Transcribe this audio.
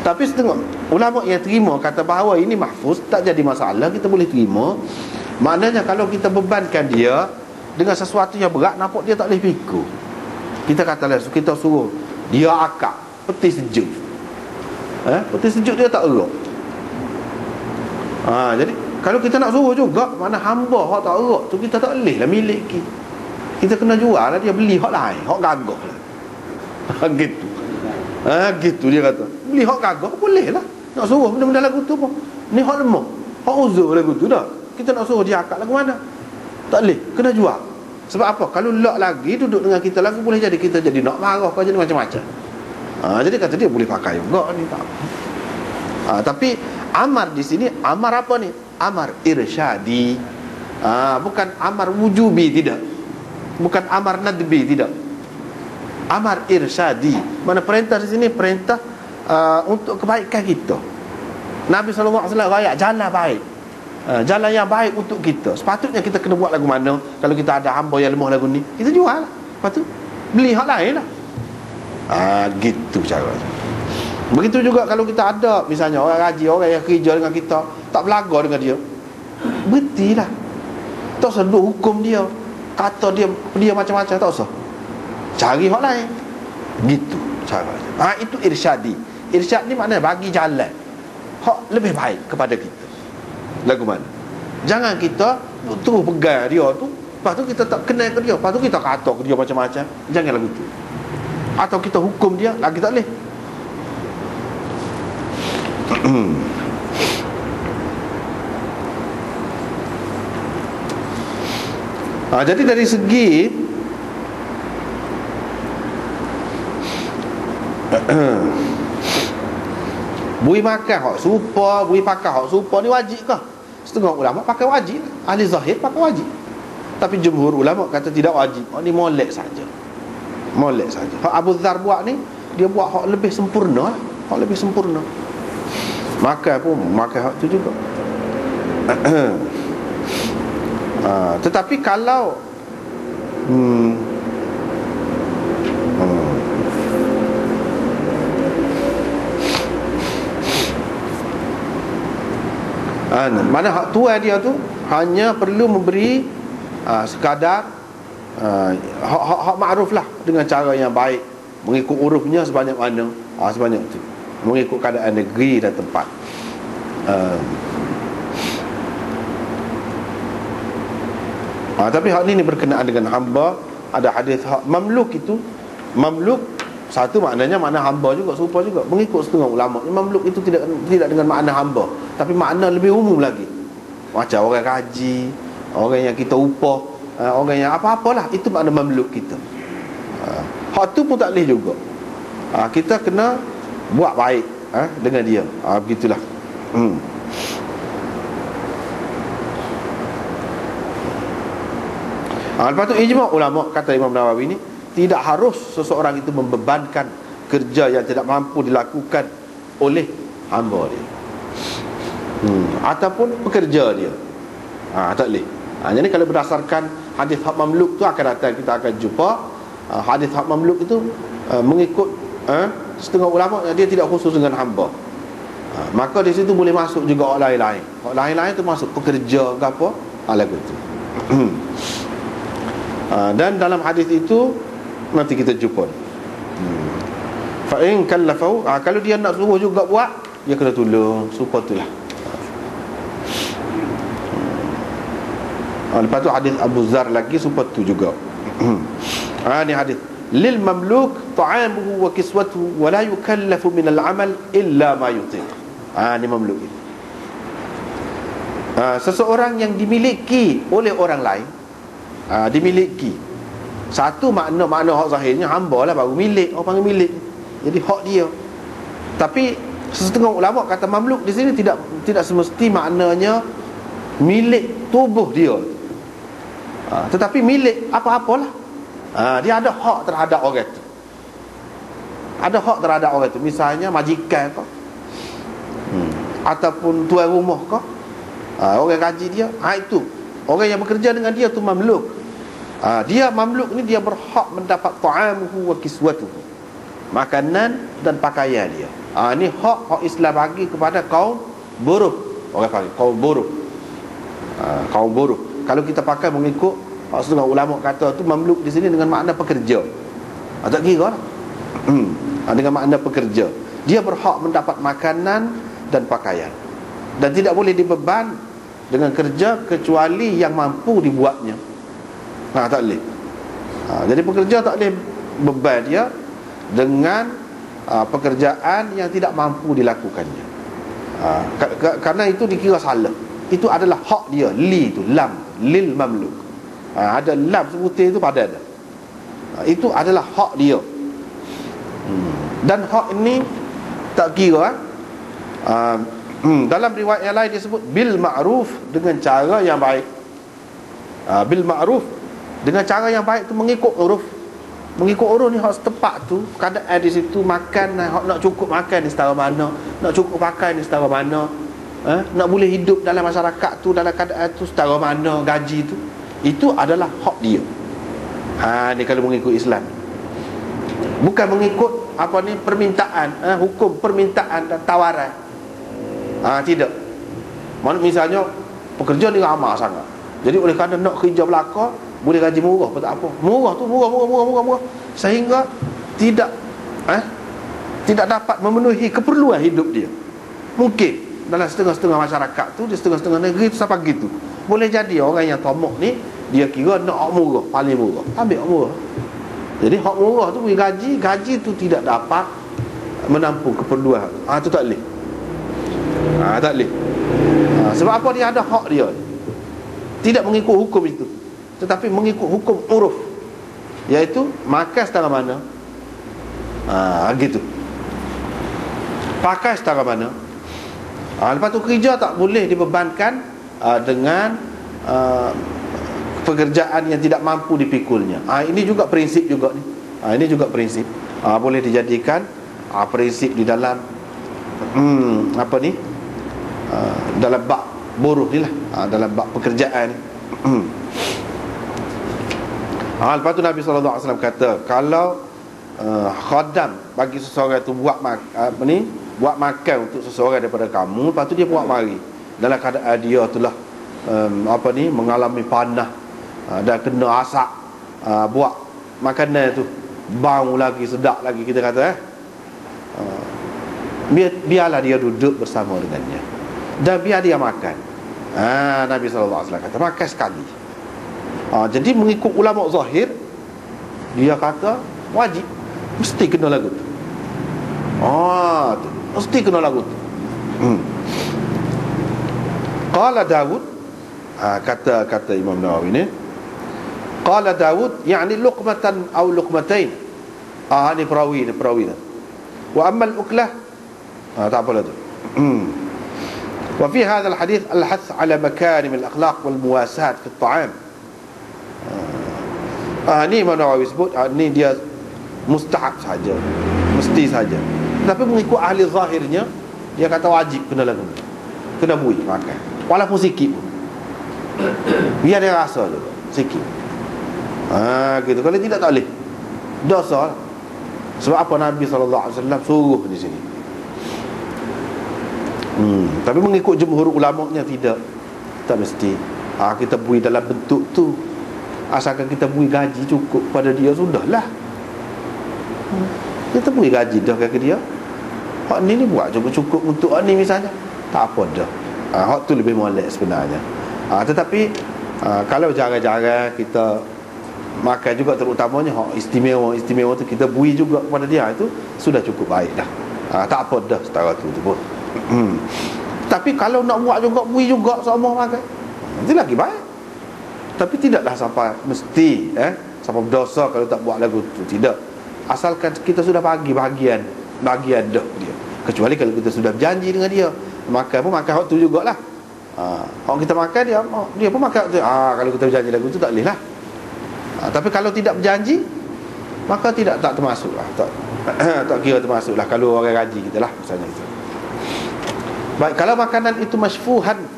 Tapi setengah ulama yang terima kata bahawa ini mahfuz, tak jadi masalah, kita boleh terima. Maknanya kalau kita bebankan dia dengan sesuatu yang berat, nampak dia tak boleh fikir. Kita katalah, kita suruh dia akak peti sejuk, peti sejuk dia tak erak. Jadi kalau kita nak suruh juga, mana hamba hak tak erak tu kita tak boleh lah miliki. Kita kena jual lah, dia beli hak lain, hak gagah lah. Gitu. Gitu dia kata. Beli hak gagah boleh lah. Nak suruh benda-benda lagu tu pun. Ni hak lemah, hak uzur lagu tu dah. Kita nak suruh dia akak lagu mana? Tak boleh, kena jual. Sebab apa? Kalau lak lagi duduk dengan kita lagu, boleh jadi kita jadi nak marah kau, jadi macam-macam. Jadi kata dia boleh pakai juga ni, tak apa. Tapi amar di sini, amar apa ni? Amar irsyadi. Bukan amar wujubi, tidak. Bukan amar nadbi, tidak. Amar irsyadi. Mana perintah di sini perintah untuk kebaikan kita. Nabi SAW rakyat jalan baik, jalan yang baik untuk kita. Sepatutnya kita kena buat lagu mana. Kalau kita ada hamba yang lemah lagu ni, kita jual lah. Lepas tu beli hak lain lah. Gitu cara. Begitu juga kalau kita ada misalnya orang gaji, orang yang kerja dengan kita, tak belaga dengan dia, berhentilah. Tak usah duduk hukum dia, kata dia macam-macam, tak usah. Cari hak lain. Gitu cara. Itu irsyadi. Irsyad ni maknanya bagi jalan hak lebih baik kepada kita. Lagu mana? Jangan kita terus pegang dia tu, lepas tu kita tak kenal ke dia, lepas tu kita kata ke dia macam-macam. Jangan lagu tu. Atau kita hukum dia, lagi tak boleh. Jadi dari segi bui makan hak serupa, bui pakai hak serupa ni wajib ke? Setengah ulama pakai wajib, ahli zahir pakai wajib. Tapi jumhur ulama kata tidak wajib. Ni molek saja. Molek saja. Hak Abu Dzar buat ni, dia buat hak lebih sempurna, hak lebih sempurna. Makan pun makan hak tu juga. Tetapi kalau mana hak tua dia tu hanya perlu memberi sekadar hak ma'ruf lah, dengan cara yang baik, mengikut urufnya sebanyak mana, sebanyak tu, mengikut keadaan negeri dan tempat. Tapi hak ni berkenaan dengan hamba. Ada hadis hak mamluk itu, mamluk satu maknanya makna hamba juga, serupa juga. Mengikut setengah ulama, mamluk itu tidak dengan makna hamba, tapi makna lebih umum lagi. Macam orang gaji, orang yang kita upah, orang yang apa-apalah, itu makna mamluk kita. Hak tu pun tak boleh juga. Kita kena buat baik dengan dia. Begitulah. Lepas tu ijma' ulama, kata Imam Nawawi ni, tidak harus seseorang itu membebankan kerja yang tidak mampu dilakukan oleh hamba dia, ataupun pekerja dia. Tak boleh. Jadi kalau berdasarkan hadis hak mamluk tu akan datang, kita akan jumpa hadis hak mamluk itu mengikut setengah ulama dia tidak khusus dengan hamba. Maka di situ boleh masuk juga orang lain-lain. Orang lain-lain tu masuk pekerja ke apa, lagu tu. Dan dalam hadis itu nanti kita jumpa. Fa in kallafu, kalau dia nak suruh juga buat, dia kena tolong, supaya itulah. Lepas tu hadis Abu Dzar lagi supaya tu juga. Ni hadis lil mamluk ta'amuhu wa kiswatuhu wa la yukallafu min al-amal illa ma yutiq. Ni mamluk ini. Seseorang yang dimiliki oleh orang lain, dimiliki. Satu makna hak zahirnya hamba lah, baru milik, orang panggil milik. Jadi hak dia. Tapi setengah ulama kata mamluk di sini tidak semesti maknanya milik tubuh dia, tetapi milik apa-apalah. Dia ada hak terhadap orang itu. Ada hak terhadap orang itu. Misalnya majikan kau, ataupun tuan rumah kau, orang gaji dia, itu orang yang bekerja dengan dia tu mamluk. Dia mamluk ni dia berhak mendapat ta'amuhu wa kiswatuhu. makanan dan pakaian dia. Ini hak Islam bagi kepada kaum buruh. Orang panggil kaum buruh. Kaum buruh. Kalau kita pakai mengikut setengah ulama kata tu mamluk di sini dengan makna pekerja. Tak kira lah. Dengan makna pekerja. Dia berhak mendapat makanan dan pakaian, dan tidak boleh dibeban dengan kerja kecuali yang mampu dibuatnya. Tak boleh. Jadi pekerja tak boleh beban dia dengan pekerjaan yang tidak mampu dilakukannya. Karena itu dikira salah. Itu adalah hak dia. Li tu, lam, lil mamluk. Ada lam sebutir itu pada ada. Itu adalah hak dia. Dan hak ini tak kira dalam riwayat yang lain disebut bil ma'ruf, dengan cara yang baik. Bil ma'ruf, dengan cara yang baik tu mengikut uruf. Mengikut uruf ni hak setempat tu, keadaan di situ, makan, hak nak cukup makan ni setara mana, nak cukup pakai ni setara mana, nak boleh hidup dalam masyarakat tu, dalam keadaan tu setara mana, gaji tu, itu adalah hak dia. Ni kalau mengikut Islam. Bukan mengikut apa ni, permintaan, hukum permintaan dan tawaran. Tidak. Misalnya pekerja ni ramah sangat, jadi oleh kerana nak kerja belaka, boleh gaji murah pun tak apa. Murah tu murah, sehingga tidak dapat memenuhi keperluan hidup dia. Mungkin dalam setengah-setengah masyarakat tu, di setengah-setengah negeri tu sampai gitu. Boleh jadi orang yang tamak ni, dia kira nak murah, paling murah, ambil murah. Jadi hak murah tu beri gaji tu tidak dapat menampung keperluan. Tu tak boleh. Tak boleh. Sebab apa? Dia ada hak dia. Tidak mengikut hukum itu, tetapi mengikut hukum uruf, iaitu makan setara mana, gitu. Pakai setara mana. Lepas tu kerja tak boleh dibebankan dengan pekerjaan yang tidak mampu dipikulnya. Ini juga prinsip juga ni. Ini juga prinsip. Boleh dijadikan prinsip di dalam dalam bab buruh ni lah, dalam bab pekerjaan ni. Lepas tu Nabi SAW kata, kalau khadam bagi seseorang tu buat buat makan untuk seseorang daripada kamu, lepas tu dia buat mari dalam keadaan dia tu lah mengalami panah dan kena asap, buat makanan tu bau lagi, sedap lagi, kita kata biarlah dia duduk bersama dengannya dan biar dia makan. Nabi SAW kata makan sekali. Jadi mengikut ulama zahir, dia kata wajib, mesti kena lagu tu. Mesti kena lagu tu. Qala Dawud, kata Imam Nawawi ni, qala Dawud yani luqmatan aw luqmatain. Ni perawi ni. Wa amma al-uklah, tak apalah tu. Wa fi hadha al-hadith al-hath ala makarim al-akhlaq wal muwasat fi at-ta'am. Ni Imam Nawawi sebut, ni dia mustahab saja, mesti saja. Tapi mengikut ahli zahirnya, dia kata wajib kena lagu, kena bui makan, walaupun sikit pun, biar dia rasa je sikit. Gitu. Kalau tidak tak boleh, dosa. Sebab apa? Nabi SAW suruh di sini. Tapi mengikut jumhur ulamanya tidak mesti. Kita bui dalam bentuk tu, asalkan kita bui gaji cukup pada dia, sudahlah. Kita bui gaji dah ke dia. Hak ni buat cukup untuk ni misalnya, tak apa dah. Hak tu lebih molek sebenarnya. Tetapi kalau jarang-jarang kita makan juga, terutamanya hak istimewa tu kita bui juga kepada dia, itu sudah cukup baik dah. Tak apa dah setara tu pun. Tapi kalau nak buat juga, bui juga sama makan, itu lagi baik. Tapi tidaklah sampai mesti sampai berdosa kalau tak buat lagu tu. Tidak. Asalkan kita sudah bagi bahagian dah dia. Kecuali kalau kita sudah berjanji dengan dia, makan pun makan hak tu jugalah. Kalau kita makan, dia pun makan tu. Kalau kita berjanji lagu tu tak boleh lah. Tapi kalau tidak berjanji, maka tak termasuk lah. Tak kira termasuk lah kalau orang gaji kita lah, misalnya itu. Baik, kalau makanan itu masyfuhan,